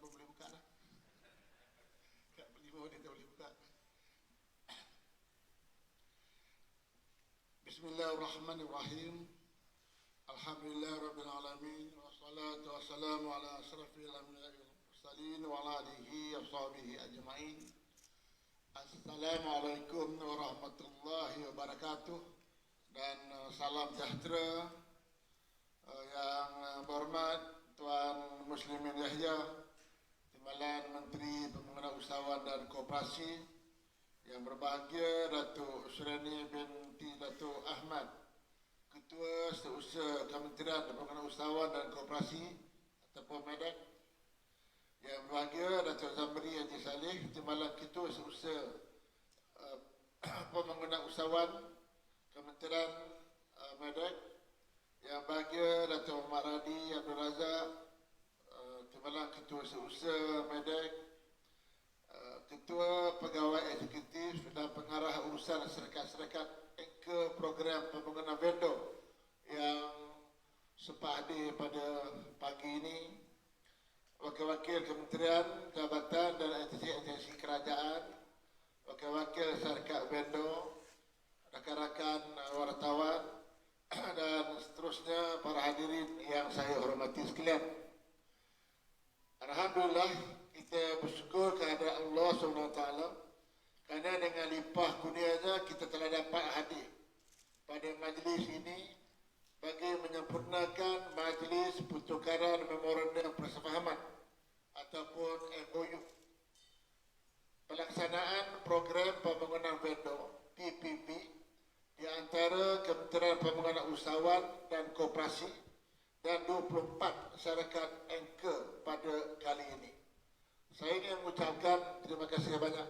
pun boleh buka dah. Kat 5 menit dah boleh buka. Bismillahirrahmanirrahim. Alhamdulillahirabbil alamin wassalatu wassalamu ala asrafil anbiya'i wal mursalin wa ala alihi washabihi ajmain. Assalamualaikum warahmatullahi wabarakatuh dan salam sejahtera yang berhormat Tuan Muslimin Yahya, Timbalan Menteri Pembangunan Usahawan dan Koperasi, yang berbahagia Datuk Surani binti Datuk Ahmad, Ketua Setiausaha Kementerian Pembangunan Usahawan dan Koperasi ataupun MEDEK, yang berbahagia Datuk Zamri Haji Saleh, Timbalan Ketua Setiausaha Pembangunan Usahawan Kementerian MEDEK, yang bahagia Datuk Muhammad Radi Abdul Razak, Timbalan Ketua Setiausaha MEDEK, Ketua Pegawai Eksekutif dan Pengarah Urusan Syarikat-Syarikat ke Program Pembangunan Vendor yang sempat hadir pada pagi ini, Wakil-Wakil Kementerian, Jabatan dan Agensi Kerajaan, Wakil-Wakil Syarikat Vendor, rakan-rakan wartawan dan seterusnya para hadirin yang saya hormati sekalian. Alhamdulillah, kita bersyukur kepada Allah SWT kerana dengan limpah kurnianya kita telah dapat hadir pada majlis ini bagi menyempurnakan majlis pertukaran memorandum persefahaman ataupun MOU pelaksanaan program pembangunan vendor PPP di antara Kementerian Pembangunan Usahawan dan Koperasi dan 24 syarikat anchor pada kali ini. Saya ingin mengucapkan terima kasih banyak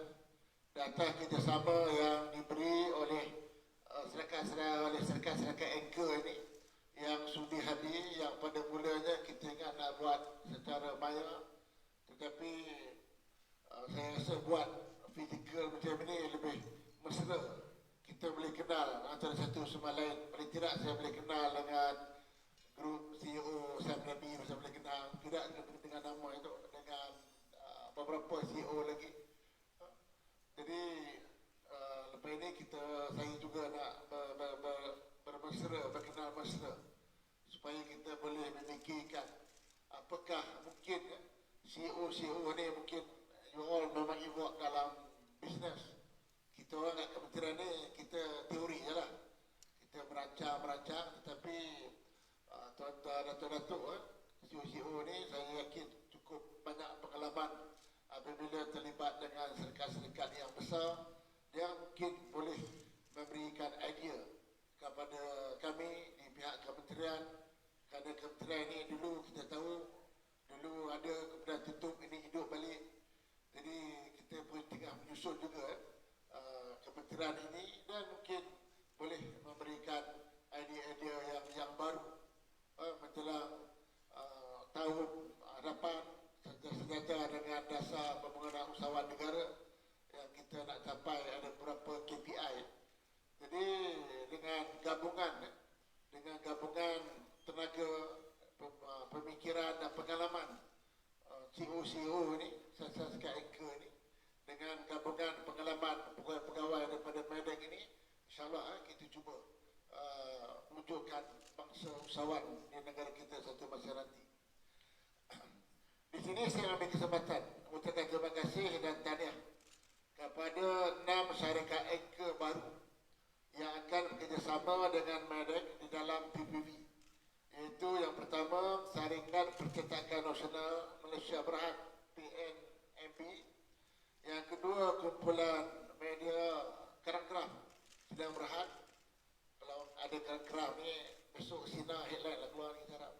atas kerjasama yang diberi oleh syarikat-syarikat anchor ini yang sudi hadir, yang pada mulanya kita ingat nak buat secara maya, tetapi saya rasa buat fizikal macam ini lebih mesra. Kita boleh kenal antara satu sama lain. Paling tidak saya boleh kenal dengan grup CEO Sam Nabi, saya boleh kenal tidak dengan nama itu, dengan beberapa CEO lagi. Jadi lepas ini saya juga nak bermesra, berkenal mesra supaya kita boleh memikirkan apakah mungkin CEO ni mungkin you all memang involved dalam bisnes. Kita orang kat kementerian ni kita teori je lah, kita merancang, tetapi tuan-tuan datuk-datuk CEO ni saya yakin cukup banyak pengalaman apabila terlibat dengan syarikat-syarikat yang besar. Dia mungkin boleh memberikan idea kepada kami di pihak kementerian, kerana kementerian ini dulu kita tahu dulu ada kemudian tutup, ini hidup balik. Jadi kita pun tengah menyusun juga kementerian ini dan mungkin boleh memberikan idea-idea yang baru menjelang tahun hadapan, sengaja dengan dasar pembangunan usahawan negara yang kita nak capai ada beberapa KPI. Jadi dengan gabungan tenaga pemikiran dan pengalaman CEO ini, syarikat anchor ini, dengan gabungan pengalaman pegawai daripada MEDEK ini, insyaAllah kita cuba wujudkan bangsa usahawan di negara kita satu masa nanti. Di sini saya ambil kesempatan mengucapkan terima kasih dan tahniah kepada 6 syarikat anchor baru yang akan bekerjasama dengan MEDEK di dalam PPP. Iaitu yang pertama, Saringan Percetakan Nasional Malaysia Berhad PNMB. Yang kedua, kumpulan media Kerang-Kerang Sedang Berhad. Kalau ada Kerang-Kerang ni, besok sinar headline lah keluar ni sekarang.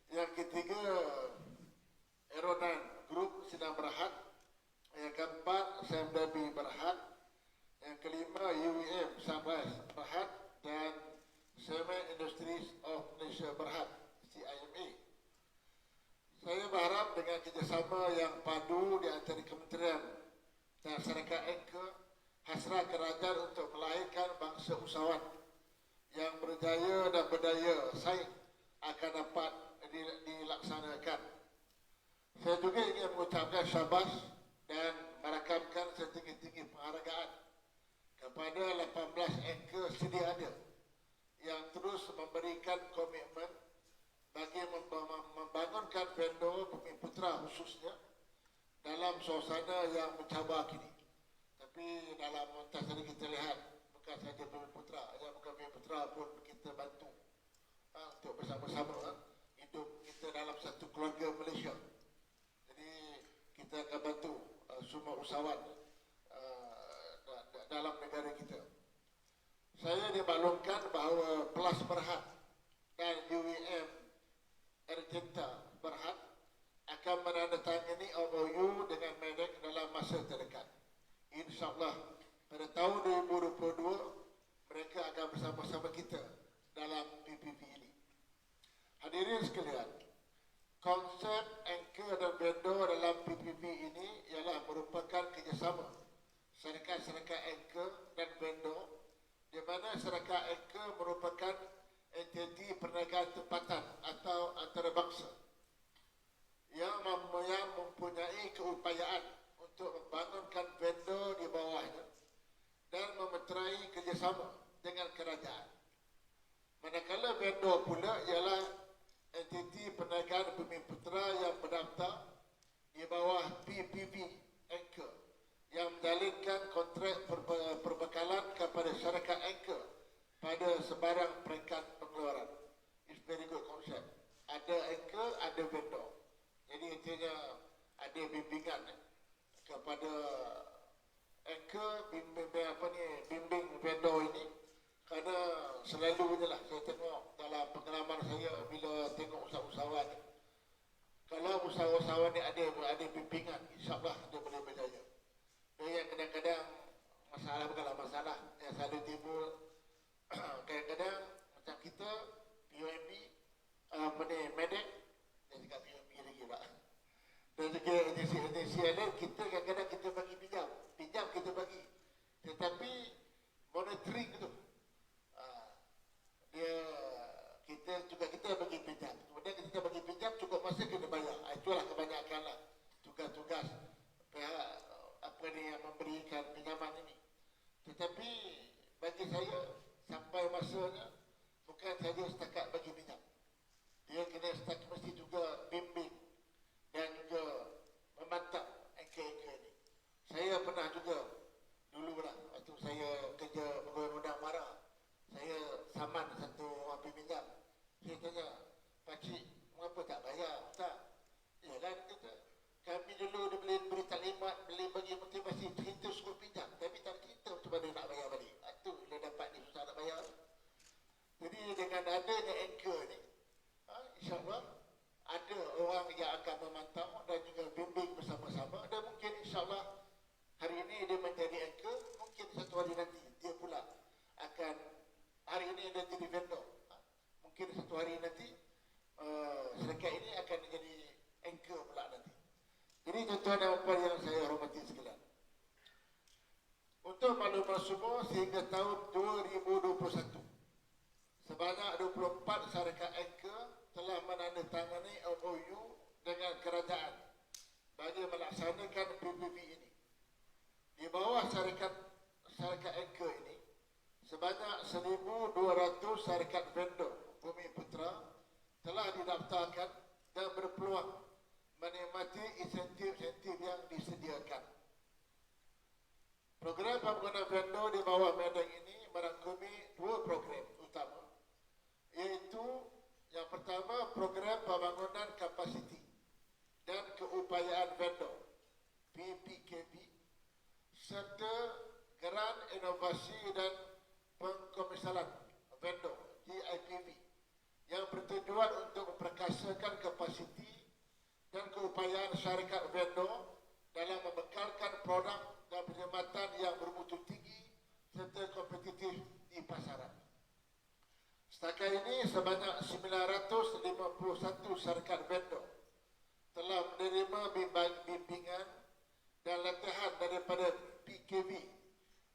Yang ketiga, Aeronan Group Sedang Berhad. Yang keempat, Sam Dabi Berhad. Yang kelima, UEM Sunrise Berhad dan Cement Industries of Malaysia Berhad, CIMA. Saya berharap dengan kerjasama yang padu di antara kementerian dan syarikat anchor, hasrat kerajaan untuk melahirkan bangsa usahawan yang berjaya dan berdaya saing akan dapat dilaksanakan. Saya juga ingin mengucapkan syabas dan merakamkan setinggi-tinggi penghargaan kepada 18 anchor sedia ada yang terus memberikan komitmen bagi membangunkan vendor Bumiputera khususnya dalam suasana yang mencabar kini. Tapi dalam montas tadi kita lihat bukan saja Bumiputera, yang bukan Bumiputera pun kita bantu untuk bersama-sama hidup kita dalam satu keluarga Malaysia. Jadi kita akan bantu semua usahawan dalam negara kita. Saya dimaklumkan bahawa Pelas Berhad dan UEM Erjenta Berhad akan menandatangani MOU dengan Medak dalam masa terdekat. InsyaAllah pada tahun 2022 mereka akan bersama-sama kita dalam PPP ini. Hadirin sekalian, konsep anchor dan vendor dalam PPP ini ialah merupakan kerjasama syarikat-syarikat anchor dan vendor, di mana syarikat anchor merupakan entiti perniagaan tempatan atau antarabangsa yang mempunyai keupayaan untuk membangunkan vendor di bawahnya dan memeterai kerjasama dengan kerajaan. Manakala vendor pula ialah entiti perniagaan Bumiputera yang berdaftar di bawah PPP anchor yang menjalinkan kontrak perbekalan kepada syarikat anchor pada sebarang peringkat pengeluaran. It's very good concept. Ada anchor, ada vendor. Jadi intinya ada bimbingan kepada anchor, bimbing vendor ini. Kerana selalunya lah saya tengok dalam pengalaman saya bila tengok usahawan ni, kalau usahawan ni ada bimbingan, insyaAllah dia boleh berjaya. Dan yang kadang-kadang masalah bukanlah masalah yang selalu timbul. Kadang-kadang macam kita PUMB, Medak, dia cakap PUMB lagi pak. Dan juga agensi lain, kita kadang-kadang kita bagi pinjam kita bagi. Tetapi monitoring tu, kita bagi pinjam. Kemudian kita bagi pinjam cukup masa kena bayar. Itulah kebanyakan lah tugas-tugas pihak yang memberikan pinjaman ini. Tetapi bagi saya sampai masanya bukan saja setakat bagi pinjam. Dia kena mesti juga bimbing dan juga memantap anchor-anchor ini. Saya pernah juga dulu lah waktu saya kerja pegawai undang mara, saya saman satu orang pinjam. Saya tanya, pakcik, mengapa tak bayar? Tak. Yalah, kata, kami dulu beri taklimat, bagi motivasi, cerita suruh pinjam. Tapi tak cerita macam mana nak bayar balik. Itu bila dapat ni susah nak bayar. Jadi dengan adanya anchor ni, insyaAllah ada orang yang akan memantau dan juga bimbing bersama-sama. Dan mungkin insyaAllah hari ini dia menjadi anchor, mungkin satu hari nanti dia pula akan, hari ini dia jadi vendor. Mungkin satu hari nanti syarikat ini akan menjadi anchor pula nanti. Jadi tuan-tuan dan puan yang saya hormati sekalian, untuk maklumat semua, sehingga tahun 2021 sebanyak 24 syarikat anchor telah menandatangani MOU dengan kerajaan bagi melaksanakan PPP ini. Di bawah syarikat anchor ini, sebanyak 1,200 syarikat vendor Bumiputera telah didaftarkan dan berpeluang menikmati insentif-insentif yang disediakan. Program pembangunan vendor di bawah Medak ini merangkumi dua program utama, iaitu yang pertama program pembangunan kapasiti dan keupayaan vendor PPKV serta geran inovasi dan pengkomersialan vendor GIPV yang bertujuan untuk memperkasakan kapasiti dan keupayaan syarikat vendor dalam membekalkan produk dan perkhidmatan yang bermutu tinggi serta kompetitif di pasaran. Setakat ini sebanyak 951 syarikat vendor telah menerima bimbingan dan latihan daripada PKV,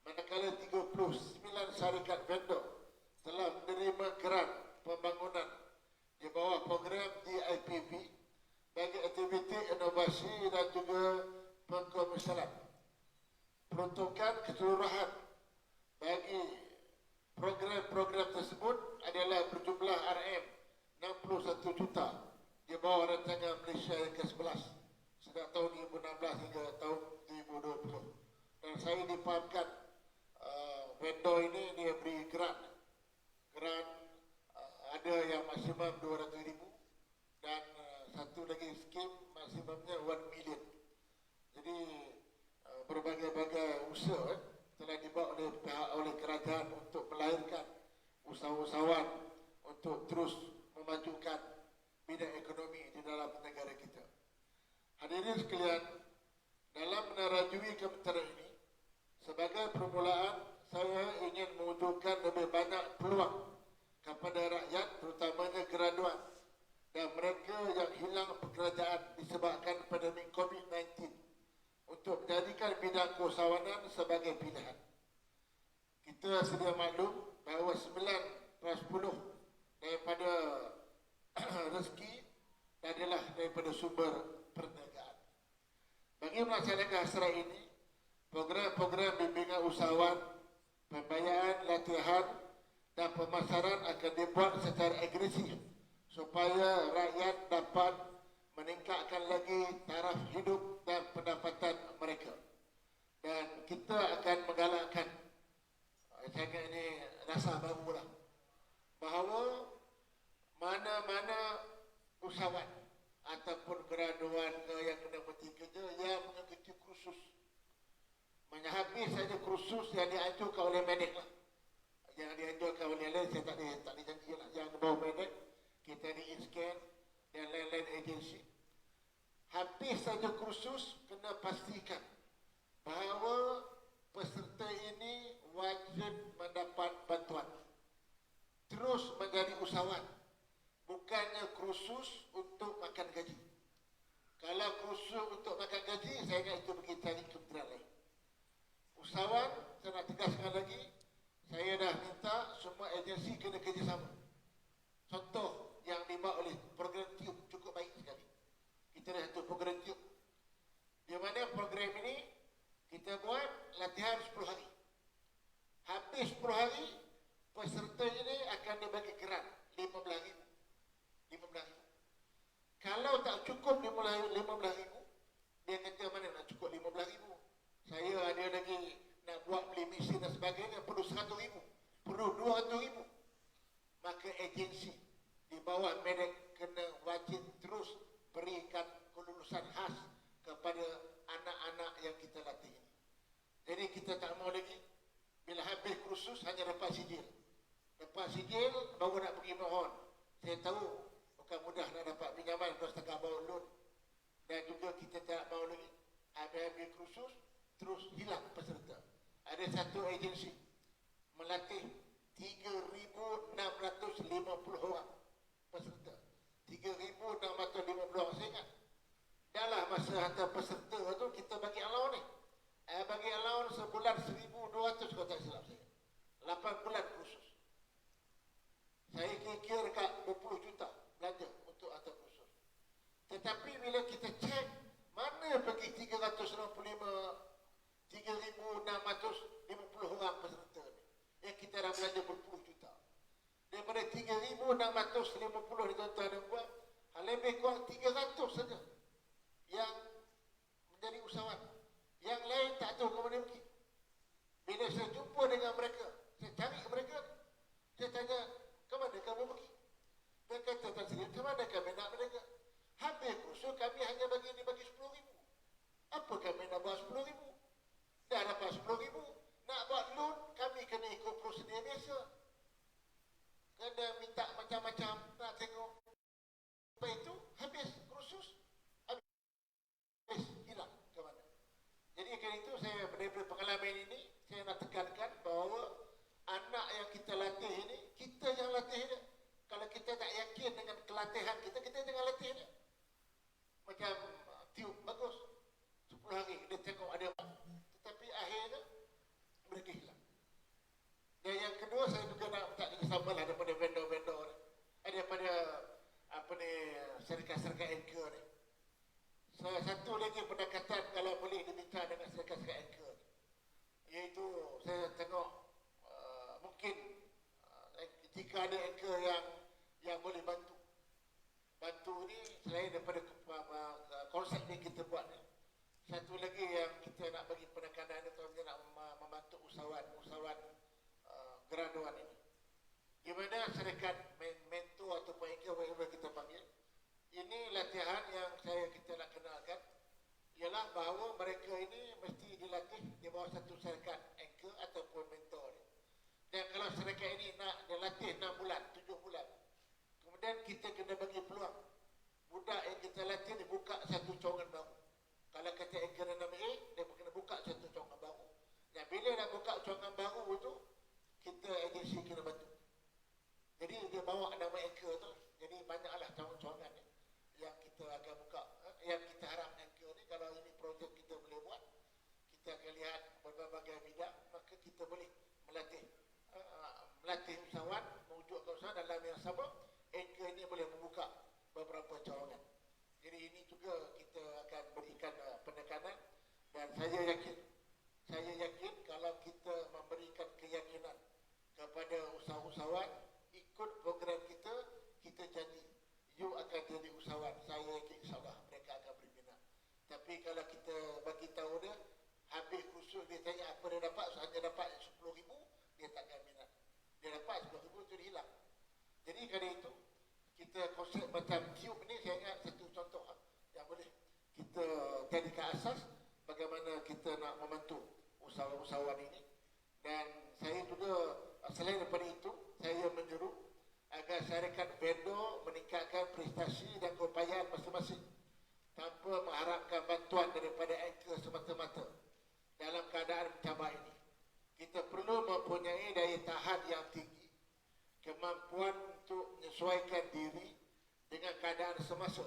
manakala 39 syarikat vendor telah menerima geran pembangunan di bawah program GIPV peruntukan keseluruhan bagi program-program tersebut adalah berjumlah RM61 juta di bawah rancangan Malaysia yang ke-11 sejak tahun 2016 hingga tahun 2020. Dan saya difahamkan vendor ini dia beri grant ada yang maksimum 200,000 dan satu lagi skim maksimumnya 1 million. Jadi berbagai-bagai usaha telah dibuat oleh kerajaan untuk melahirkan usahawan untuk terus memajukan bidang ekonomi di dalam negara kita. Hadirin sekalian, dalam menerajui kementerian ini, sebagai permulaan saya ingin mewujudkan lebih banyak peluang kepada rakyat, terutamanya graduan dan mereka yang hilang pekerjaan disebabkan pandemik COVID-19 untuk menjadikan bidang keusahawanan sebagai pilihan. Kita sedia maklum bahawa 9/10 daripada rezeki adalah daripada sumber perniagaan. Bagi melaksanakan hasrat ini, program-program bimbingan usahawan, pembiayaan, latihan dan pemasaran akan dibuat secara agresif supaya rakyat dapat meningkatkan lagi taraf hidup dan pendapatan mereka. Dan kita akan menggalakkan, saya ini rasa baru lah, bahawa mana-mana usahawan ataupun graduan yang kena berhenti kerja yang mengikuti kursus, habis saja kursus yang dianjurkan oleh medik lah. Yang dianjurkan oleh lain saya tak dijanji lah. Yang bawah medik kita di-scan dan lain-lain agensi. Habis saja kursus kena pastikan bahawa peserta ini wajib mendapat bantuan. Terus menjadi usahawan. Bukannya kursus untuk makan gaji. Kalau kursus untuk makan gaji, saya ingat itu pergi cari kementerian lain. Usahawan, saya nak tegaskan lagi, saya dah minta semua agensi kena kerjasama. Contoh yang dibuat oleh program TUB cukup baik sekali. Kita dah satu program TUB. Di mana program ini kita buat latihan 10 hari. Habis 10 hari, peserta ini akan dibagi grant 15,000. Kalau tak cukup 15,000, dia kata mana nak cukup 15,000? Saya ada lagi nak buat beli mesin dan sebagainya, perlu 100,000, perlu 200,000. Maka agensi di bawah medik kena wajib terus berikan kelulusan khas kepada anak-anak yang kita latih ini. Jadi kita tak mau lagi bila habis kursus hanya dapat sijil. Dapat sijil baru nak pergi mohon. Saya tahu bukan mudah nak dapat pinjaman 2,5 bawa loan. Dan juga kita tak mau lagi habis kursus terus hilang peserta. Ada satu agensi melatih 3,650 orang peserta. 3,650 orang, saya ingat. Dalam masa hantar peserta tu kita bagi allowance ni. Bagi allowance sebulan 1,200 kalau tak silap saya. 8 bulan kursus. Saya kira dekat 20 juta belanja untuk hantar kursus. Tetapi bila kita cek mana pergi 3,650 orang peserta ni, yang kita dah belanja berpuluh juta. Daripada 3,650 ni tuan-tuan dan puan, lebih kurang 300 saja yang menjadi usahawan. Yang lain tak tahu ke mana pergi. Bila saya jumpa dengan mereka, saya cari mereka, saya tanya, ke mana kamu pergi? Dia kata, tak sendiri, ke mana kami nak mereka? Habis kursus kami hanya bagi 10,000. Apa kami nak buat 10,000? Dah dapat 10,000. Nak buat loan, kami kena ikut prosedur biasa. Kena minta macam-macam, nak tengok. Lepas itu, habis kursus, habis hilang ke mana. Jadi kerana itu, saya daripada pengalaman ini, saya nak tekankan bahawa anak yang kita latih ini, kita yang latih dia. Kalau kita tak yakin dengan kelatihan kita, kita jangan latih dia. Macam tiup, bagus. 10 hari, dia tengok ada apa. Tetapi akhirnya, mereka hilang. Dan yang kedua, saya juga nak minta kerjasama lah daripada vendor-vendor, daripada sertifikat membantu usahawan graduan ini. Di mana syarikat mentor ataupun whatever kita panggil, ini latihan yang kita nak kenalkan ialah bahawa mereka ini mesti dilatih di bawah satu syarikat anchor ataupun mentor. Dan kalau syarikat ini nak dilatih 6 bulan, 7 bulan, kemudian kita kena bagi peluang budak yang kita latih dibuka satu cawangan baru. Kalau kata anchor 6A, dia kena buka satu cawangan baru. Dan bila nak buka cawangan baru itu, kita agensi kena bantu. Jadi dia bawa nama anchor tu. Jadi banyaklah cawangan-cawangan yang kita akan buka, yang kita harap anchor ni. Kalau ini projek kita boleh buat, kita akan lihat berbagai bidang, maka kita boleh melatih usahawan, mewujudkan usaha dalam yang sama. Anchor ini boleh membuka beberapa cawangan. Jadi ini juga kita akan berikan penekanan, dan saya yakin kalau kita memberikan keyakinan kepada usahawan ikut program kita janji you akan jadi usahawan. Saya yakin insyaAllah mereka akan berminat. Tapi kalau kita bagi tahu dia habis khusus, dia tanya apa dia dapat, hanya dapat 10,000, dia takkan minat. Dia dapat 10,000 tu dia hilang. Jadi kerana itu kita konsep macam Cube ni, saya ingat satu contoh yang boleh kita jadikan asas bagaimana kita nak membantu usahawan ini. Dan saya juga selain daripada itu, saya menyeru agar syarikat vendor meningkatkan prestasi dan keupayaan masing-masing tanpa mengharapkan bantuan daripada anchor semata-mata dalam keadaan mencabar ini. Kita perlu mempunyai daya tahan yang tinggi, kemampuan untuk menyesuaikan diri dengan keadaan semasa,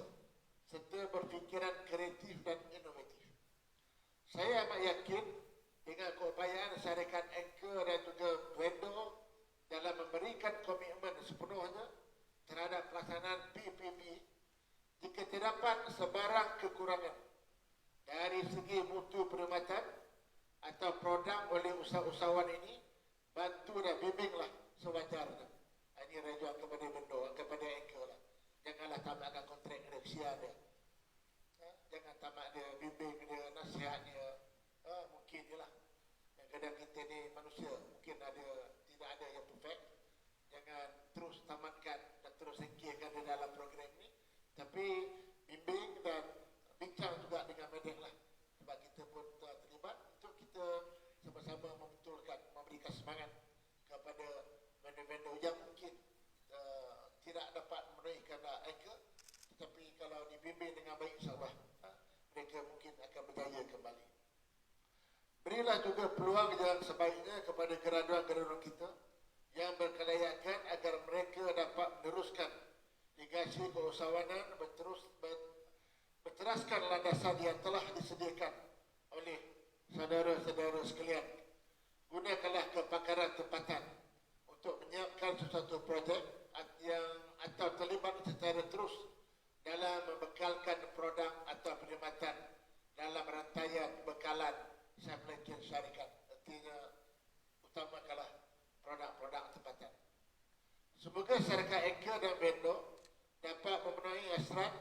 serta berfikiran kreatif dan inovatif. Saya amat yakin dengan keupayaan syarikat anchor dan juga vendor dalam memberikan komitmen sepenuhnya terhadap pelaksanaan PPP, jika terdapat sebarang kekurangan dari segi mutu perkhidmatan atau produk oleh usahawan ini, bantu dan bimbinglah sewajarnya. Ini rajuan kepada vendor, kepada anchor lah. Janganlah tamatkan kontrak reksia dia. Jangan tamat dia, bimbing dia, nasihat dia. Mungkin je lah. Kadang kita ni manusia, mungkin tidak ada yang perfect. Jangan terus tamatkan dan terus singkirkan di dalam program ini. Tapi bimbing dan bincang juga dengan medek lah. Sebab kita pun terlibat untuk kita sama-sama membetulkan, memberikan semangat kepada vendor-vendor yang mungkin tidak dapat memenuhi kehendak anchor. Tetapi kalau dibimbing dengan baik, insyaAllah mereka mungkin akan berjaya kembali. Berilah juga peluang yang sebaiknya kepada graduan-graduan kita yang berkelayakan agar mereka dapat meneruskan legasi keusahawanan, berteraskan landasan yang telah disediakan oleh saudara-saudara sekalian. Gunakanlah kepakaran tempatan untuk menyiapkan sesuatu projek atau terlibat secara terus dalam membekalkan produk atau perkhidmatan dalam rantaian bekalan supply chain syarikat. Artinya utamakanlah produk-produk tempatan. Semoga syarikat anchor dan vendor dapat memenuhi hasrat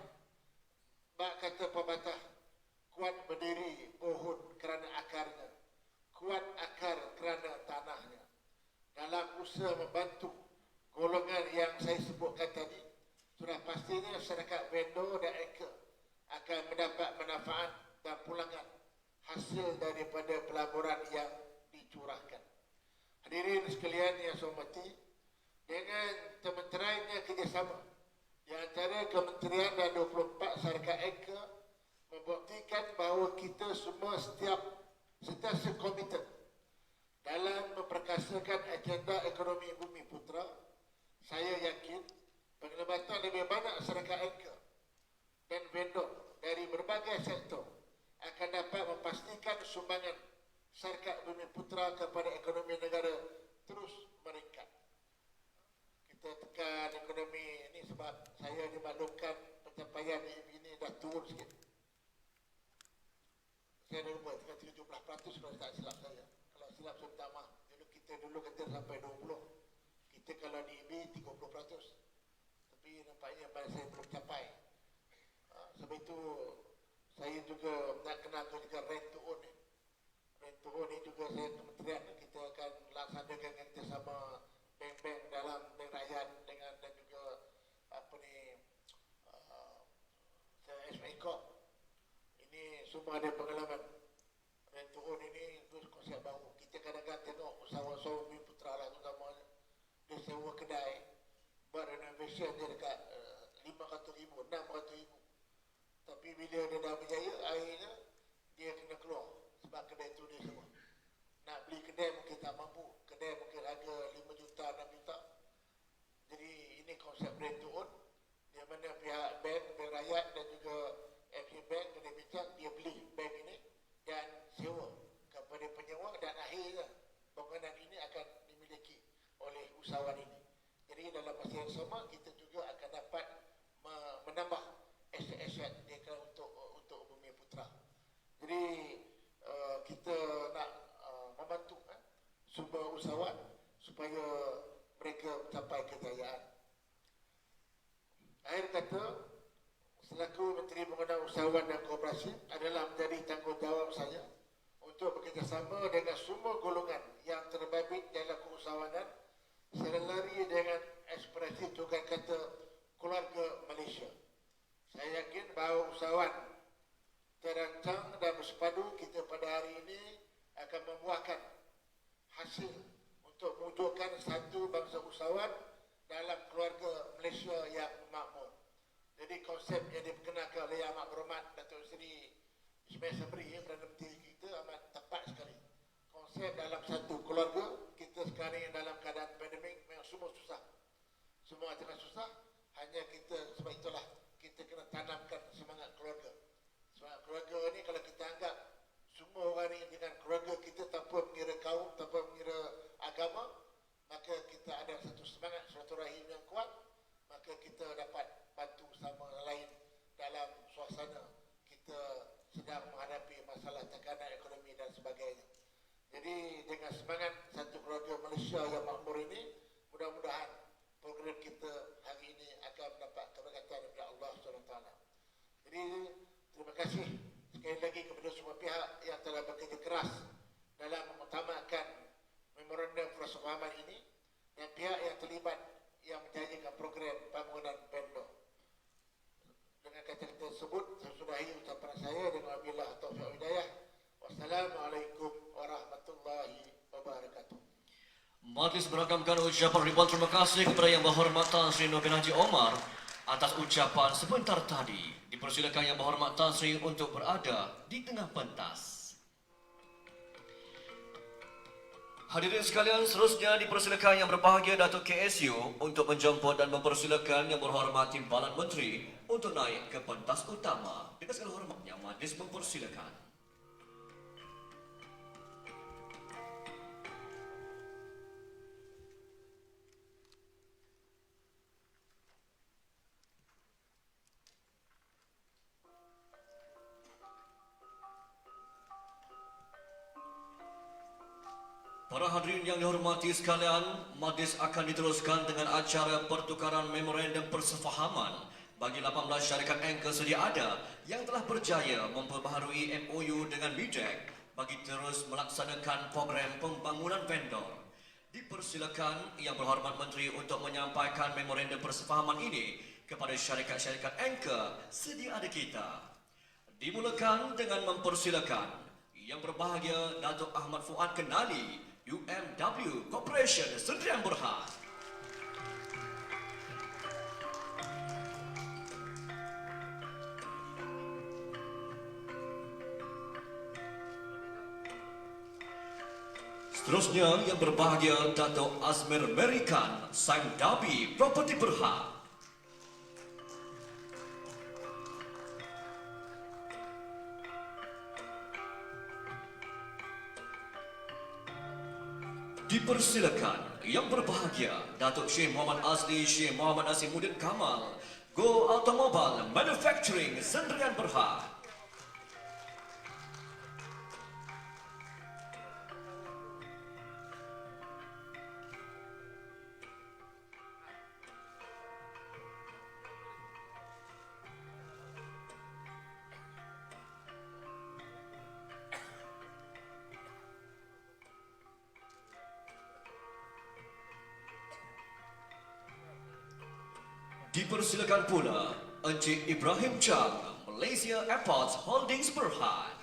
bak kata pepatah, kuat berdiri pohon kerana akarnya, kuat akar kerana tanahnya. Dalam usaha membantu golongan yang saya sebutkan tadi, sudah pastinya syarikat vendor dan anchor akan mendapat manfaat dan pulangan hasil daripada pelaburan yang dicurahkan. Hadirin sekalian yang saya hormati, dengan termenterainya kerjasama di antara kementerian dan 24 syarikat anchor membuktikan bahawa kita semua sentiasa komited dalam memperkasakan agenda ekonomi Bumi Putra. Saya yakin penglibatan lebih banyak syarikat anchor dan vendor dari berbagai sektor akan dapat memastikan sumbangan syarikat Bumi Putra kepada ekonomi negara terus meningkat. Kita tekan ekonomi ini sebab saya dimaklumkan pencapaian ini dah turun sikit. Saya dah lupa, 17% kalau tak silap saya. Kalau silap saya minta maaf. Kita dulu kata sampai 20. Kita kalau di IB 30%. Tapi nampaknya saya belum capai. Sebab itu saya juga nak kenal juga rent to own ni. Rent to own ni juga saya kementerian semua ada pengalaman. Rent to own ini itu konsep baru. Kita kadang-kadang tengok usahawan-usahawan Bumi Putra lah terutamanya. Dia sewa kedai, buat renovation dia dekat RM500,000, RM600,000. Tapi bila dia dah berjaya, akhirnya dia kena keluar sebab kedai tu dia sewa. Nak beli kedai mungkin tak mampu. Kedai mungkin harga 5 juta, 6 juta. Jadi ini konsep rent to own. Di mana pihak bank rakyat dan juga FC Bank kena bincang, dia beli bank ini dan sewa kepada penyewa dan akhirnya bangunan ini akan dimiliki oleh usahawan ini. Jadi dalam masa yang sama kita juga akan dapat menambah aset-aset dia untuk Bumi Putra. Jadi kita nak membantu semua usahawan supaya mereka mencapai kejayaan. Akhir kata, selaku Menteri Pembangunan Usahawan dan Koperasi adalah menjadi tanggungjawab saya untuk bekerjasama dengan semua golongan yang terbabit dalam keusahawanan selari dengan ekspresi tugas kata keluarga Malaysia. Saya yakin bahawa usahawan terancang dan bersepadu kita pada hari ini akan membuahkan hasil untuk mewujudkan satu bangsa usahawan dalam keluarga Malaysia yang makmur. Jadi konsep yang diperkenalkan oleh Yang Amat Berhormat Datuk Seri Ismail Sabri, Perdana Menteri kita, amat tepat sekali. Konsep dalam satu keluarga, kita sekarang ini dalam keadaan pandemik memang semua susah. Semua tengah susah, hanya kita, sebab itulah kita kena tanamkan semangat keluarga. Semangat keluarga ini kalau kita anggap semua orang ini dengan keluarga kita tanpa mengira kaum, tanpa mengira agama, maka kita ada satu semangat silaturahim yang kuat, maka kita dapat bantu sama lain dalam suasana kita sedang menghadapi masalah tekanan ekonomi dan sebagainya. Jadi dengan semangat satu keluarga Malaysia yang makmur ini, mudah-mudahan program kita hari ini akan mendapat keberkatan daripada Allah SWT. Jadi terima kasih sekali lagi kepada semua pihak yang telah bekerja keras dalam mengutamakan memorandum persefahaman ini dan pihak yang terlibat yang menjayakan program bangunan vendor. Dengan kata tersebut, saya sudahi ucapan saya dengan wabillahi taufiq wal hidayah. Wassalamualaikum warahmatullahi wabarakatuh. Majlis merakamkan ucapan ribuan terima kasih kepada Yang Berhormat Tan Sri Nordin Haji Omar atas ucapan sebentar tadi. Dipersilakan Yang Berhormat Tan Sri untuk berada di tengah pentas. Hadirin sekalian, seterusnya dipersilakan Yang Berbahagia Datuk KSU untuk menjemput dan mempersilakan Yang Berhormat Timbalan Menteri untuk naik ke pentas utama. Dengan segala hormatnya, majlis mempersilakan. Para hadirin yang dihormati sekalian, majlis akan diteruskan dengan acara pertukaran memorandum persefahaman bagi 18 syarikat anchor sedia ada yang telah berjaya memperbaharui MOU dengan MIDEC bagi terus melaksanakan program pembangunan vendor. Dipersilakan Yang Berhormat Menteri untuk menyampaikan memorandum persefahaman ini kepada syarikat-syarikat anchor sedia ada kita. Dimulakan dengan mempersilakan Yang Berbahagia Datuk Ahmad Fuad Kenali, UMW Corporation Sdn Bhd. Seterusnya Yang Berbahagia Datuk Azmir Merikan, Saim Dabi Property Berhad. Dipersilakan Yang Berbahagia Datuk Syekh Muhammad Azli Syekh Muhammad Asimuddin Kamal, Go Automobile Manufacturing Sdn Bhd. Dipersilakan pula Encik Ibrahim Chang Malaysia Airports Holdings Berhad.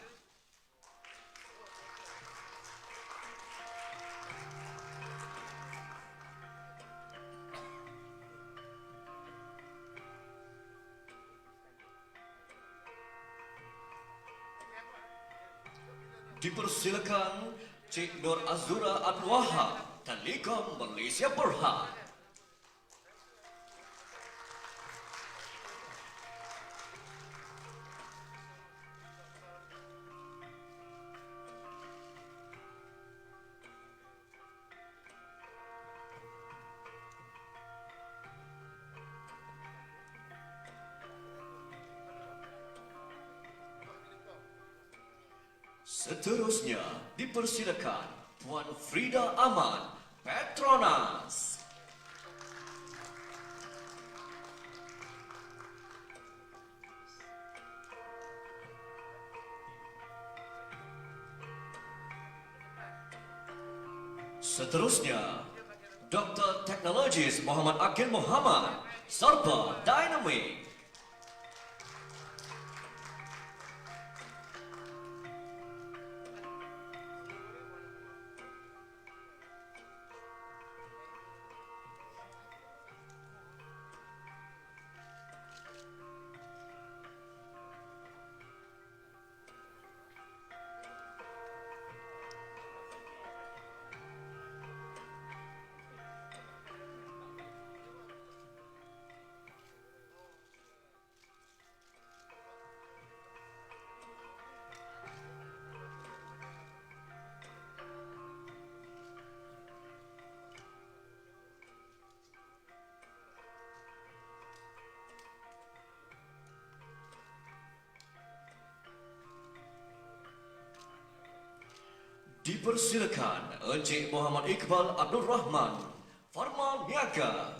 Dipersilakan Cik Nur Azura Abdul Wahab, Telekom Malaysia Berhad. Seterusnya dipersilakan Puan Frida Ahmad, Petronas. Seterusnya Dr. Teknologis Muhammad Akil Muhammad, Serba Dynamic. Dipersilakan Encik Muhammad Iqbal Abdul Rahman, Farma Niaga.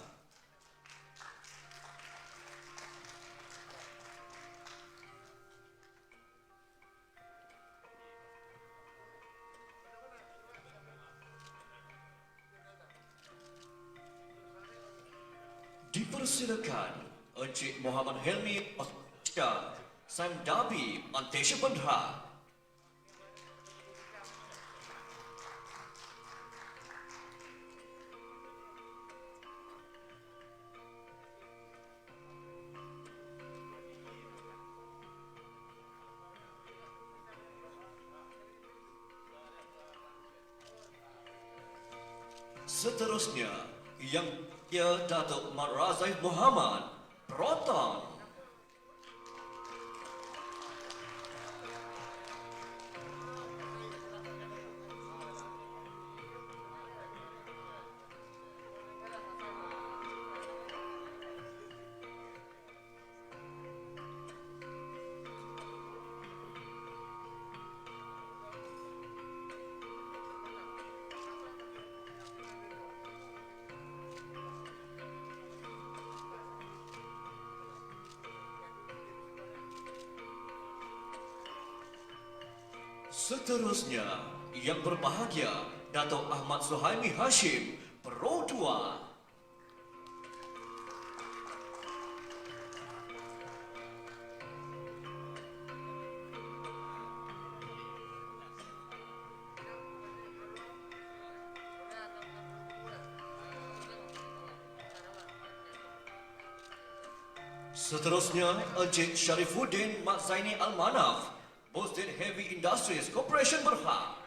Dipersilakan Encik Muhammad Helmi Oscar, Sam Dabi, Antesha Bandra. Seterusnya, yang Datuk Mat Razif Muhammad, Proton. Seterusnya, yang berbahagia Datuk Ahmad Suhaimi Hashim, Pro 2. Seterusnya, Encik Sharifuddin Mat Zaini Al-Manaf, Boston Heavy Industries Corporation Berhad.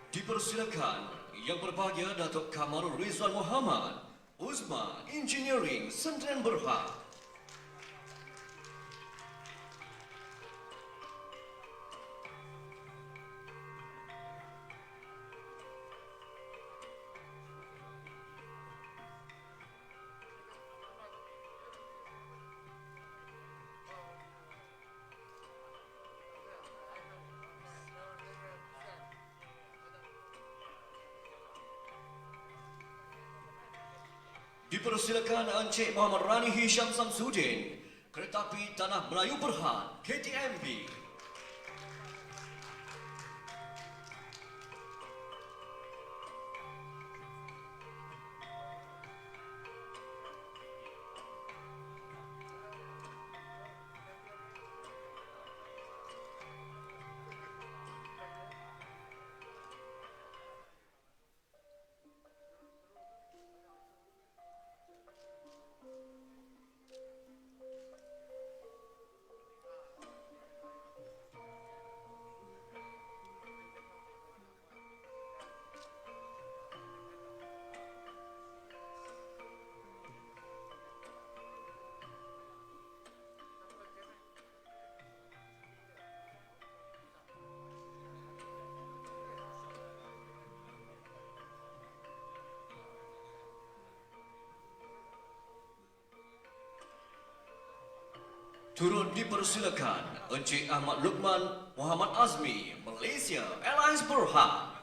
Dipersilakan yang berbahagia Datuk Kamarul Rizwan Muhammad, Uzma Engineering Sdn Berhad. Dipersilakan Encik Muhammad Rani Hisham Samsudin, Keretapi Tanah Melayu Berhad, KTMB. Turut dipersilakan Encik Ahmad Luqman Muhammad Azmi, Malaysia Airlines Berhad.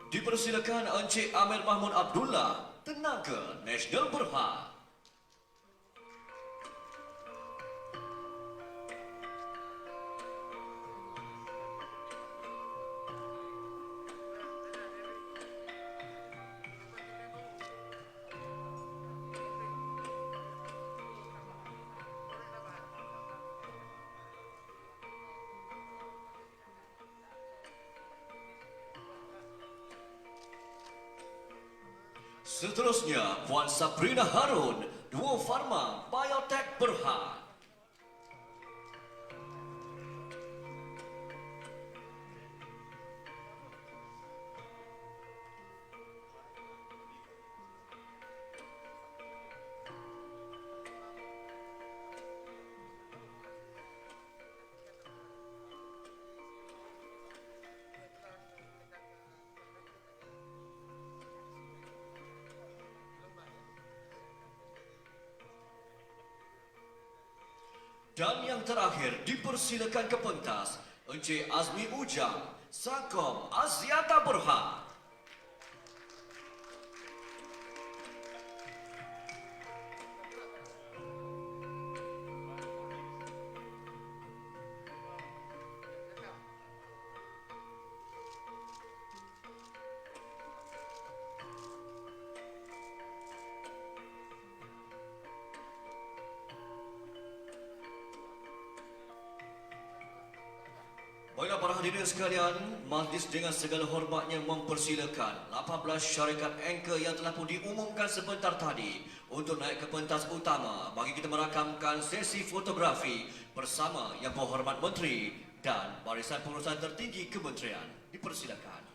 Dipersilakan Encik Amir Mahmud Abdullah, Tenaga Nasional Berhad. Seterusnya, Puan Sabrina Harun, Duo Farma Biotech Berhad. Dan yang terakhir, dipersilakan ke pentas Encik Azmi Ujang, Sakom Aziata Berhad. Baiklah para hadirin sekalian, majlis dengan segala hormatnya mempersilakan 18 syarikat anchor yang telah pun diumumkan sebentar tadi untuk naik ke pentas utama bagi kita merakamkan sesi fotografi bersama Yang Berhormat Menteri dan barisan pengurusan tertinggi kementerian. Dipersilakan.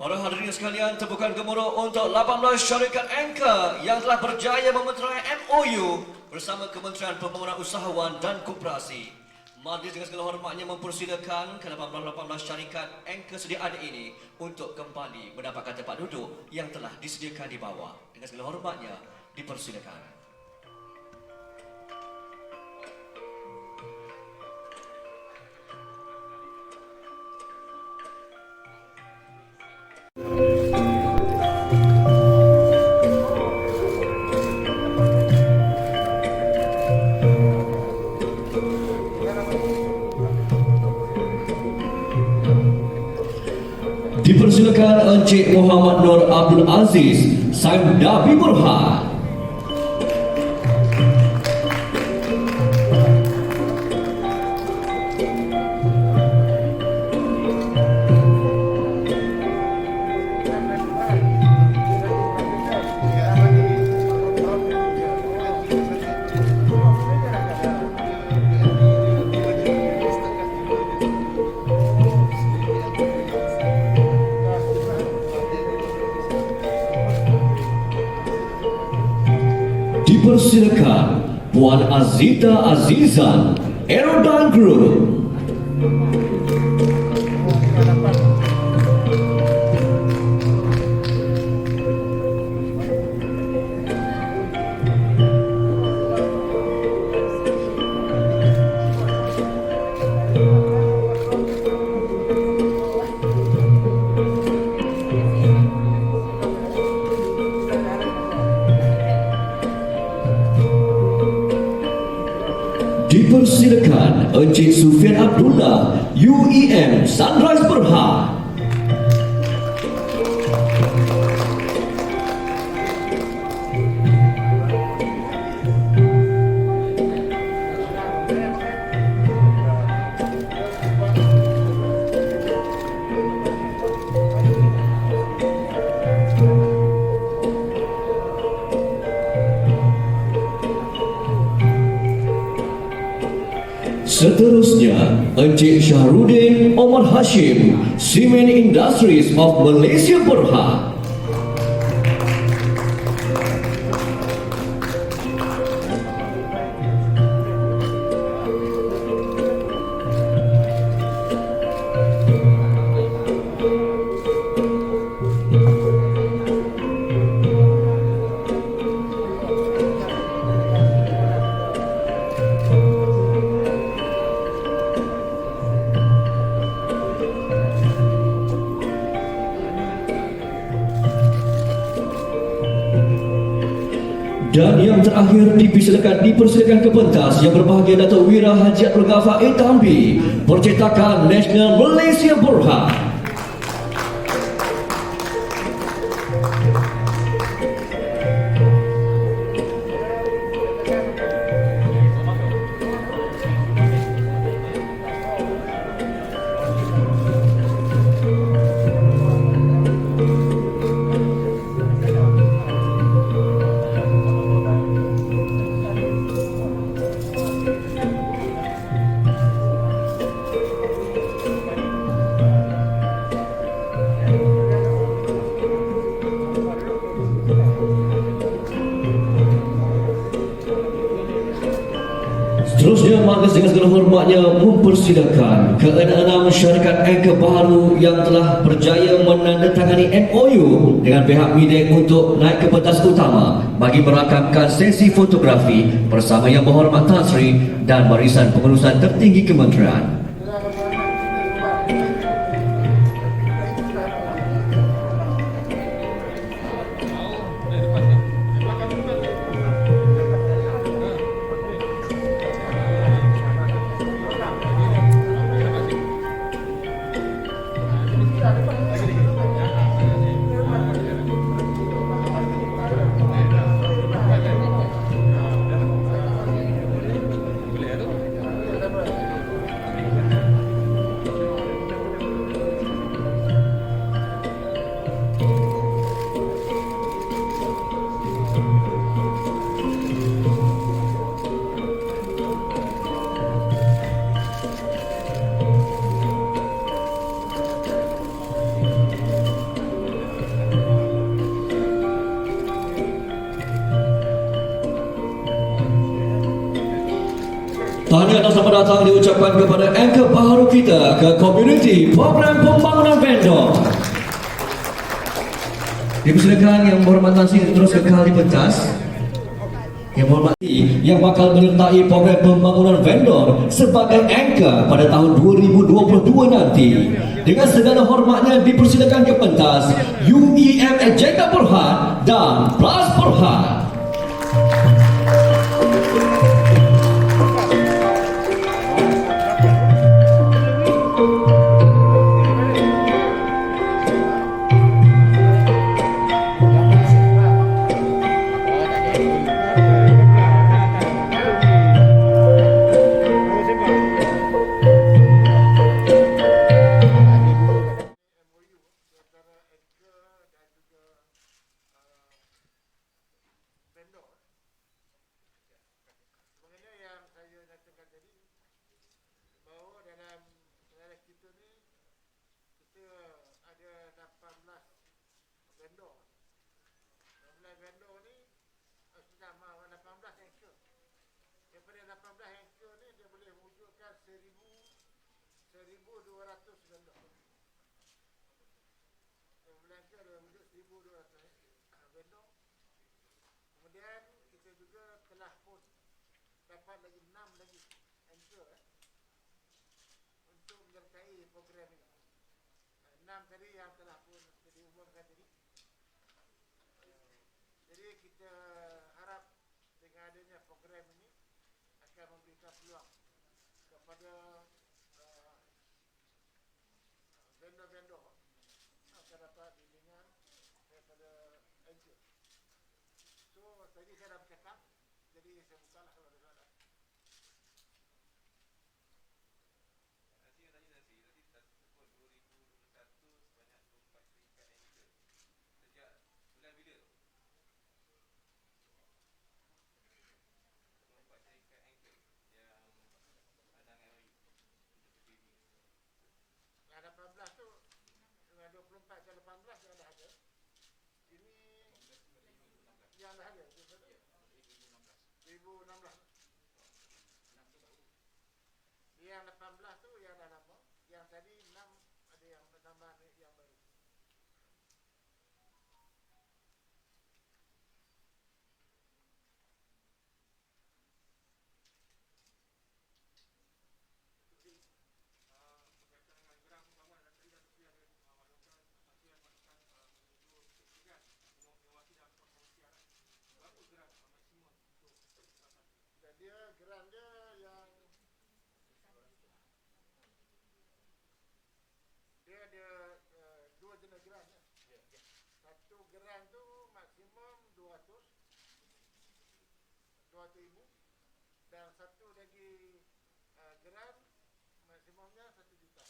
Para hadirin sekalian, tepukan gemuruh untuk 18 syarikat anchor yang telah berjaya memeterai MOU bersama Kementerian Pembangunan Usahawan dan Koperasi. Majlis dengan segala hormatnya mempersilakan ke-18 syarikat anchor sedia ada ini untuk kembali mendapatkan tempat duduk yang telah disediakan di bawah. Dengan segala hormatnya, dipersilakan. Dipersilakan Encik Muhammad Nur Abdul Aziz, Saim Dabi Burhan. Dipersilakan Puan Azita Azizan, Aerodyne Group. Dipersilakan Encik Sufian Abdullah, UEM Sunrise Berhad. Seterusnya, Encik Syahrudin Omar Hashim, Cement Industries of Malaysia Berhad. Dan yang terakhir dipersilakan ke pentas yang berbahagia Datuk Wira Haji Abdul Ghaffar Itambi, Percetakan Nasional Malaysia Berhad. Seterusnya, majlis dengan segala hormatnya mempersilakan ke-6 syarikat anchor baru yang telah berjaya menandatangani MOU dengan pihak media untuk naik ke pentas utama bagi merakamkan sesi fotografi bersama Yang Berhormat Tan Sri dan barisan pengurusan tertinggi kementerian. Tahniah dan selamat datang diucapkan kepada anchor baru kita ke Community Program Pembangunan Vendor. Dipersilakan yang berhormatan sini terus kekal di pentas. Yang berhormati yang bakal menyertai program pembangunan vendor sebagai anchor pada tahun 2022 nanti. Dengan segala hormatnya dipersilakan ke pentas UEM Ejeka Berhad dan Plus Berhad. Kemudian kita juga telah pun dapat lagi 6 lagi anchor untuk menyertai program ini. 6 tadi yang telah pun diumumkan tadi. Jadi kita harap dengan adanya program ini akan memberikan peluang kepada vendor-vendor akan dapat bimbingan daripada anchor. So, tadi saya dah bercakap, jadi saya bukalah kalau ada soalan. Yang 18 tu, 24 ke 18 yang dah ada. Ini yang dah ada, 2016. Yang 18 tu yang dah lama, yang tadi 6 ada yang tambah yang baru. Dia geran dia yang dia ada dua jenis geran ya. Satu geran tu maksimum 200 ribu dan satu lagi geran maksimumnya 1 juta.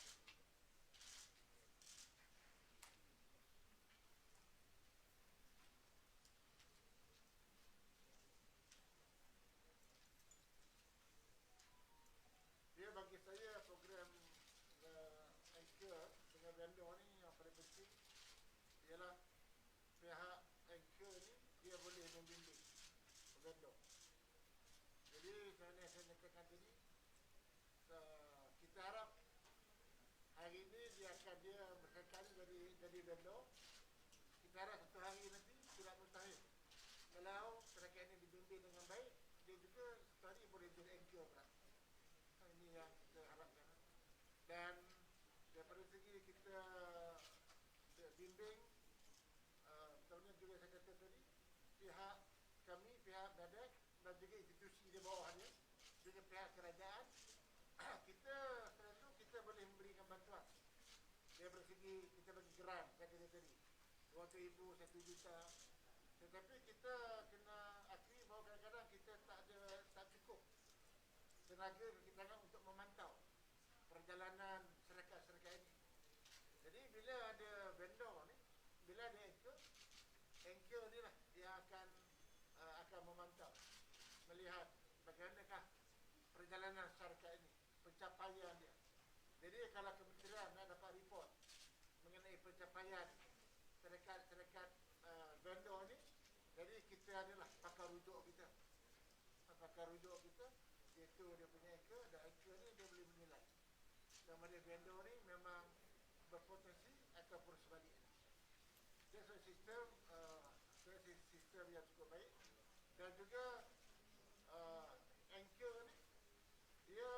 Bagi saya program anchor dengan vendor ni yang paling penting ialah pihak anchor ni dia boleh membimbing vendor. Jadi saya nyatakan tadi kita harap hari ini dia mereka ni jadi vendor. Kita harap satu hari nanti tidak mustahil kalau mereka ini dibimbing dengan baik, dia juga satu hari boleh jadi anchor pula. Ini yang kita harapkan. Dan daripada segi kita bimbing, tahunnya juga saya kata tadi, pihak kami, pihak BADEK dan juga institusi di bawahnya, juga pihak kerajaan, kita selalu kita boleh memberikan bantuan. Daripada segi kita bagi geran, saya kata tadi, 200 ribu, 1 juta. Tetapi kita kena akui bahawa kadang-kadang kita tak cukup tenaga kita untuk memantau perjalanan syarikat-syarikat ini. Jadi bila ada vendor ni, bila ada anchor ni lah yang akan memantau, melihat bagaimanakah perjalanan syarikat ini, pencapaian dia. Jadi kalau kementerian nak dapat report mengenai pencapaian syarikat vendor ni, jadi kita adalah pakar rujuk kita. iaitu dia punya anchor, dan anchor ni dia boleh menilai sama ada vendor ni memang berpotensi ataupun sebaliknya. Dia sistem yang cukup baik, dan juga anchor ni dia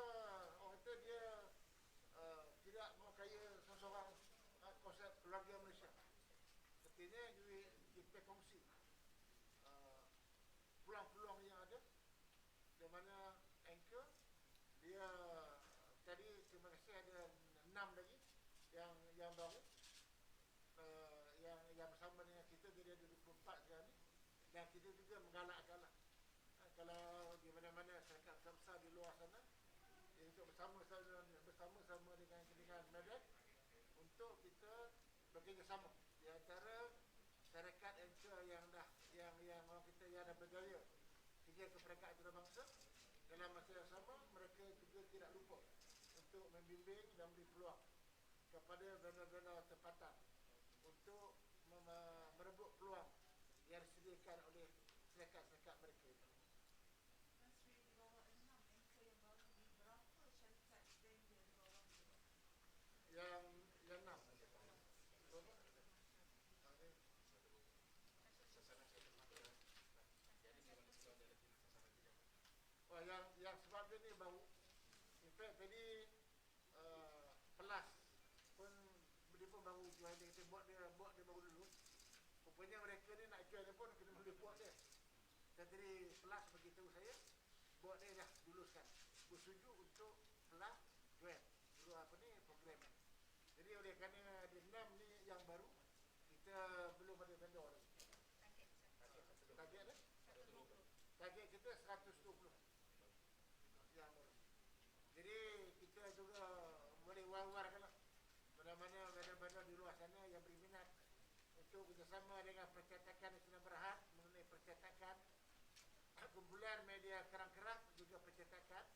orang kata dia tidak mau kaya seorang konsep keluarga Malaysia. Artinya kita kongsi peluang-peluang yang ada, di mana anchor dia tadi terima kasih ada 6 lagi yang baru yang bersama dengan kita, jadi ada 24 sekarang ni, dan kita juga menggalak-galak kalau di mana-mana syarikat besar di luar sana untuk bersama-sama dengan Medan untuk kita bekerjasama di antara syarikat anchor yang orang kita yang dah berjaya sehingga ke peringkat antarabangsa. Dalam masa yang sama, mereka juga tidak lupa untuk membimbing dan beri peluang kepada vendor-vendor tempatan untuk merebut peluang yang disediakan oleh syarikat-syarikat mereka itu. Yang 6. Oh, yang sebab dia ni baru. In fact tadi Pelas pun dia pun baru jual dia, kita buat dia baru dulu. Rupanya mereka ni nak jual dia pun kena boleh buat dia. Dan tadi Pelas beritahu saya buat dia dah luluskan, bersetuju untuk Pelas jual dulu apa ni program ni. Jadi oleh kerana ada 6 ni yang baru, kita belum ada vendor lagi. Target ni? Target kita 120 yang baru. Jadi kita juga boleh war-warkan lah mana-mana vendor-vendor di luar sana yang berminat untuk bekerjasama dengan percetakan Islam Berhad mengenai percetakan kumpulan media kerang-kerang, juga percetakan.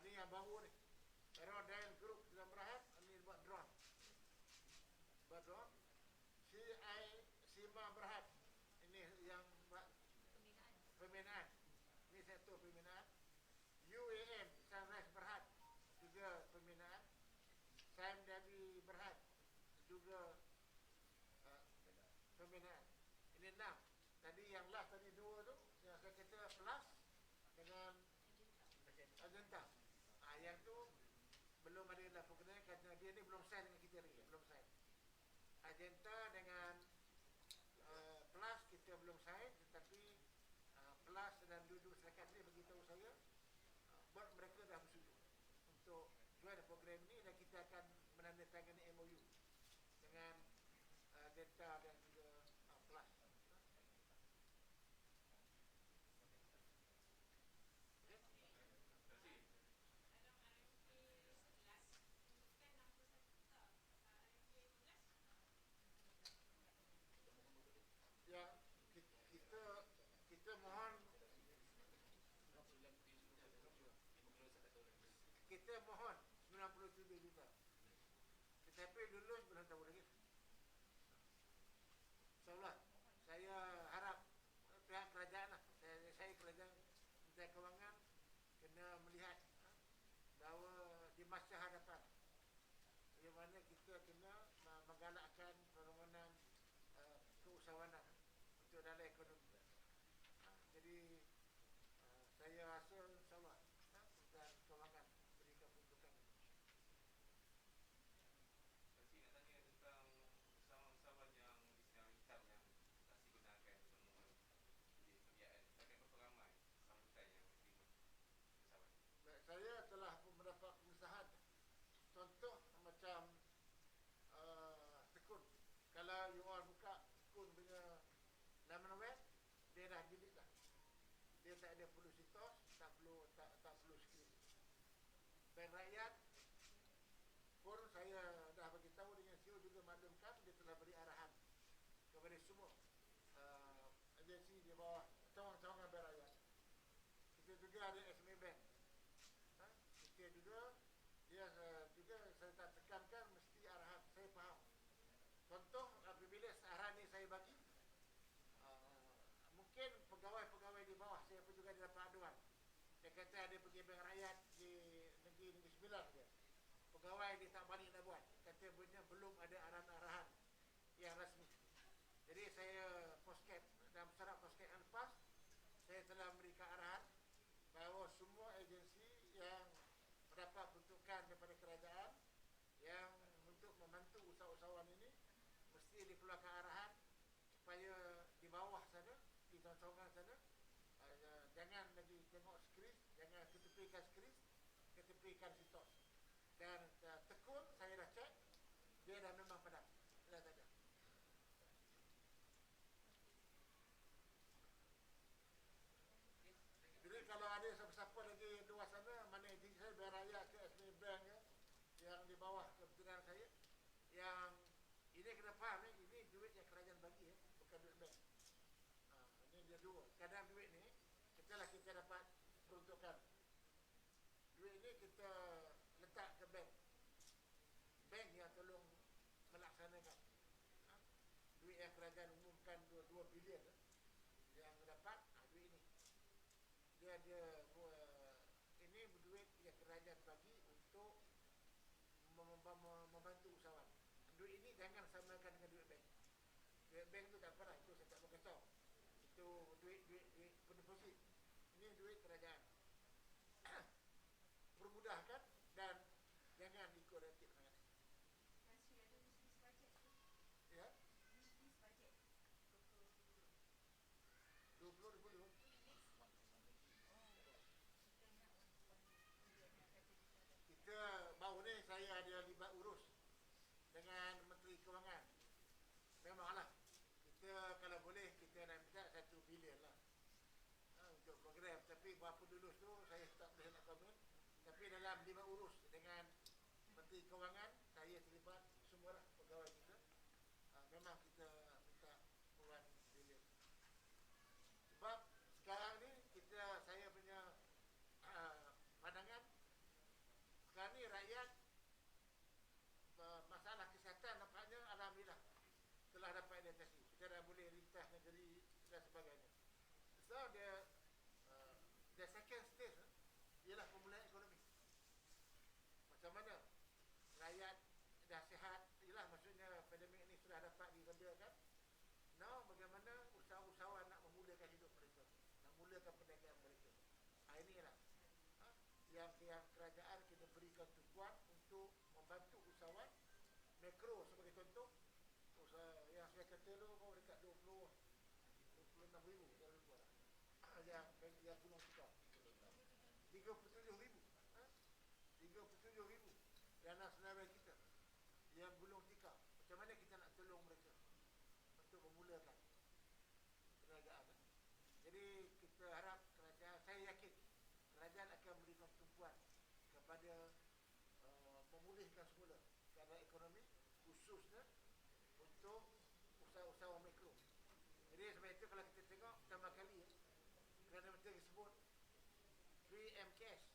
Ini yang baru ni, Aerodyne Group Islam Berhad ini buat drone. Sima Berhad ini yang buat pembinaan. Ini sektor pembinaan. UAM Sunrise Berhad juga pembinaan. Sam Dabi Berhad juga pembinaan. Ini 6. Tadi yang last tadi 2 tu yang saya kata Plus dengan Agenta. Yang tu belum ada lah pengenai kerana dia ni belum sign dengan kita lagi, belum sign. Agenta dengan Plus kita belum sign, tetapi Plus dan dua-dua syarikat ni beritahu saya buat mereka dah bersetuju untuk join program ni, dan kita akan menandatangani MOU dengan Agenta dan juga Plus. Ya, kita mohon kita mohon 97 juta. Tetapi lulus belum tahu lagi. InsyaAllah saya harap pihak kerajaan lah, saya kerajaan Menteri Kewangan kena melihat bahawa di masa hadapan bagaimana kita kena menggalakkan permohonan keusahawanan untuk dalam ekonomi. Jadi saya rasa insyaAllah dan Kewangan berikan peruntukan. Encik nak tanya tentang usahawan-usahawan yang Islam hitam yang masih gunakan semua di persediaan. Setakat berapa ramai sambutan yang diterima usahawan? Baik, saya telah mendapat pengesahan. Contoh macam Tekun. Kalau you all buka Tekun punya laman web, dia dah jilid dah. Dia tak ada perlu sitos, tak perlu skrip. Bank Rakyat pun saya dah bagi tahu dengan CEO juga maklumkan, dia telah beri arahan kepada semua agensi di bawah cawangan Bank Rakyat. Kita juga ada SMA Bank. Kita juga juga saya tak tekankan mesti arahan, saya faham. Contoh apabila arahan ni saya bagi, mungkin pegawai-pegawai di bawah saya pun juga dapat aduan. Dia kata dia pergi bank rakyat di Negeri Sembilan dia. Pegawai dia tak balik nak buat. Kata punya belum ada arahan-arahan yang rasmi. Jadi saya posket dalam syarat posket yang lepas, saya telah memberikan arahan bahawa semua agensi yang mendapat peruntukan daripada kerajaan yang untuk membantu usahawan ini mesti dikeluarkan arahan supaya di bawah sana, di tongkongan sana, jangan lagi tengok skris, jangan ketepikan skris, ketepikan sitos. Dan tekun saya dah cek, dia dah memang padam, dah tak ada. Jadi kalau ada siapa-siapa lagi luar sana, mana agensi saya, Bank Raya ke SBI Bank ke, yang di bawah kepentingan saya, yang ini kena faham ini duit yang kerajaan bagi bukan duit bank. Ini dia dua. Kadang duit ni, kita dapat peruntukan. Duit ni kita letak ke bank. Bank yang tolong melaksanakan. Duit yang kerajaan umumkan 2 bilion yang dapat, duit ini. Dia ada ini duit yang kerajaan bagi untuk membantu usahawan. Duit ini jangan samakan dengan duit bank. Duit bank tu tak apa lah, itu saya tak berkacau. Itu duit pendeposit. Ini duit kerajaan. Permudahkan dan jangan ikut rentik sangat. Masih ada wishlist bajet tu. Ya, Wishlist bajet. 20 ribu. Oh, kita nak duit yang kata kita ada. Kita baru ni saya ada libat urus dengan Menteri Kewangan. Memanglah kita kalau boleh kita nak minta 1 bilion lah untuk program, tapi berapa dulu tu saya tak boleh nak komen. Tapi dalam libat urus dengan Menteri Kewangan saya terlibat semualah pegawai kita. Memang kita minta puluhan bilion. Sebab sekarang ni saya punya pandangan sekarang ni rakyat masalah kesihatan nampaknya alhamdulillah telah dapat diatasi. Kita dah boleh lintas negeri dan sebagainya. So the second stage ialah pemulihan ekonomi. Macam mana rakyat dah sihat, ialah maksudnya pandemik ini sudah dapat diredakan. Now bagaimana usahawan nak memulakan hidup mereka, nak mulakan perdagangan mereka. Inilah yang kerajaan kena berikan tumpuan untuk membantu usahawan mikro sebagai contoh. Usaha yang saya kata tu kau dekat 26,000 kalau lupa lah. Yang Gunung Tikar 37,000 37,000 dana senara kita yang Gunung Tikar. Macam mana kita nak tolong mereka untuk memulakan perniagaan. Jadi kita harap kerajaan, saya yakin kerajaan akan memberikan tumpuan kepada memulihkan semula keadaan ekonomi khususnya untuk usaha-usaha mikro. Jadi sebab itu kalau kita tengok pertama kali Perdana Menteri sebut 3M cash.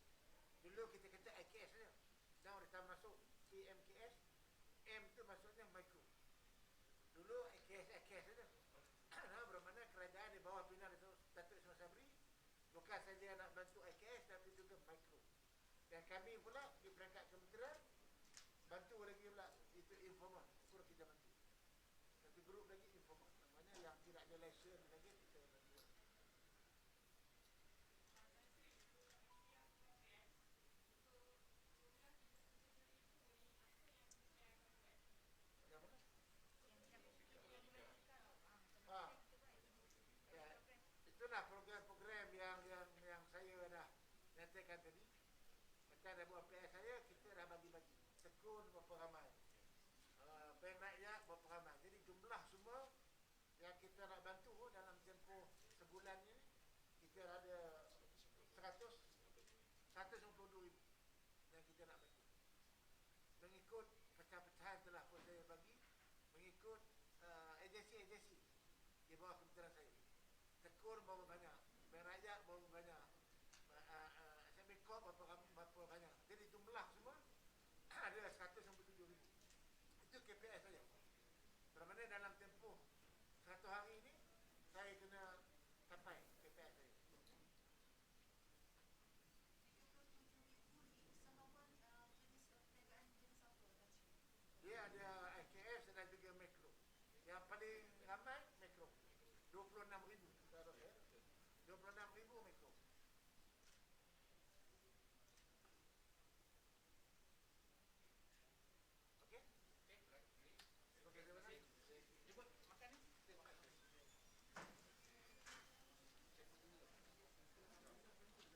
Dulu kita kata IKS saja. Now kita masuk 3M cash. M tu maksudnya mikro. Dulu IKS saja. Nah, bermakna kerajaan di bawah pimpinan Datuk Ismail Sabri bukan saja nak bantu IKS tapi juga mikro. Dan kami pula di perangkat kementerian bantu lagi pula itu informal, suruh kita bantu. Satu grup lagi informal, namanya yang tidak ada lesen lagi kita bantu. Yang mana? Ya, itulah program-program yang saya dah nyatakan tadi. Macam ada buat PS saya, kita dah bagi-bagi. Tekun berapa ramai, Bank Rakyat berapa ramai. Jadi jumlah semua yang kita nak bantu dalam tempoh sebulan ini, kita ada 152,000 yang kita nak bantu. Mengikut pecah-pecahan telah pun saya bagi, mengikut agensi-agensi di bawah kementerian saya. Tekun berapa banyak, Bank Rakyat berapa banyak, SME Corp berapa banyak. Jadi jumlah semua ada 157,000. Itu KPI saja.